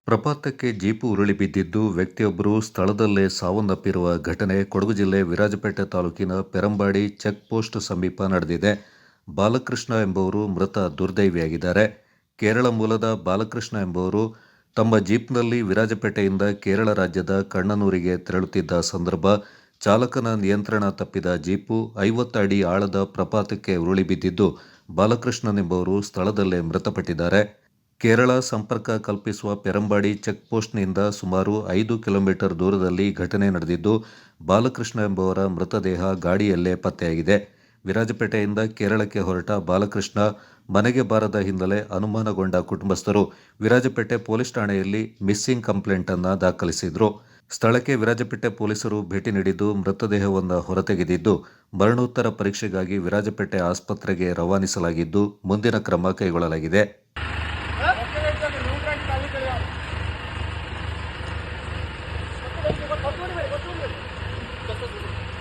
ಪ್ರಪಾತಕ್ಕೆ jeep ಉರುಳಿ ಬಿದ್ದಿದ್ದು ವ್ಯಕ್ತಿಯೊಬ್ಬರು ಸ್ಥಳದಲ್ಲೇ ಸಾವನ್ನಪ್ಪಿರುವ ಘಟನೆ ಕೊಡಗು ಜಿಲ್ಲೆ ವಿರಾಜಪೇಟೆ ತಾಲೂಕಿನ ಪೆರಂಬಾಡಿ ಚೆಕ್ ಪೋಸ್ಟ್ ಸಮೀಪ ನಡೆದಿದೆ. ಬಾಲಕೃಷ್ಣ ಎಂಬುವರು ಮೃತ ದುರ್ದೈವಿಯಾಗಿದ್ದಾರೆ. ಕೇರಳ ಮೂಲದ ಬಾಲಕೃಷ್ಣ ಎಂಬುವರು ತಮ್ಮ ಜೀಪ್ನಲ್ಲಿ ವಿರಾಜಪೇಟೆಯಿಂದ ಕೇರಳ ರಾಜ್ಯದ ಕಣ್ಣನೂರಿಗೆ ತೆರಳುತ್ತಿದ್ದ ಸಂದರ್ಭ ಚಾಲಕನ ನಿಯಂತ್ರಣ ತಪ್ಪಿದ ಜೀಪು 50 ಅಡಿ ಆಳದ ಪ್ರಪಾತಕ್ಕೆ ಉರುಳಿ ಬಿದ್ದಿದ್ದು ಬಾಲಕೃಷ್ಣನೆಂಬುವರು ಸ್ಥಳದಲ್ಲೇ ಮೃತಪಟ್ಟಿದ್ದಾರೆ. ಕೇರಳ ಸಂಪರ್ಕ ಕಲ್ಪಿಸುವ ಪೆರಂಬಾಡಿ ಚೆಕ್ ಪೋಸ್ಟ್ನಿಂದ ಸುಮಾರು 5 ಕಿಲೋಮೀಟರ್ ದೂರದಲ್ಲಿ ಘಟನೆ ನಡೆದಿದ್ದು ಬಾಲಕೃಷ್ಣ ಎಂಬುವರ ಮೃತದೇಹ ಗಾಡಿಯಲ್ಲೇ ಪತ್ತೆಯಾಗಿದೆ. ವಿರಾಜಪೇಟೆಯಿಂದ ಕೇರಳಕ್ಕೆ ಹೊರಟ ಬಾಲಕೃಷ್ಣ ಮನೆಗೆ ಬಾರದ ಹಿನ್ನೆಲೆ ಅನುಮಾನಗೊಂಡ ಕುಟುಂಬಸ್ಥರು ವಿರಾಜಪೇಟೆ ಪೊಲೀಸ್ ಠಾಣೆಯಲ್ಲಿ ಮಿಸ್ಸಿಂಗ್ ಕಂಪ್ಲೇಂಟ್ ಅನ್ನು ದಾಖಲಿಸಿದ್ರು. ಸ್ಥಳಕ್ಕೆ ವಿರಾಜಪೇಟೆ ಪೊಲೀಸರು ಭೇಟಿ ನೀಡಿದ್ದು ಮೃತದೇಹವನ್ನು ಹೊರತೆಗೆದಿದ್ದು ಮರಣೋತ್ತರ ಪರೀಕ್ಷೆಗಾಗಿ ವಿರಾಜಪೇಟೆ ಆಸ್ಪತ್ರೆಗೆ ರವಾನಿಸಲಾಗಿದ್ದು ಮುಂದಿನ ಕ್ರಮ ಕೈಗೊಳ್ಳಲಾಗಿದೆ.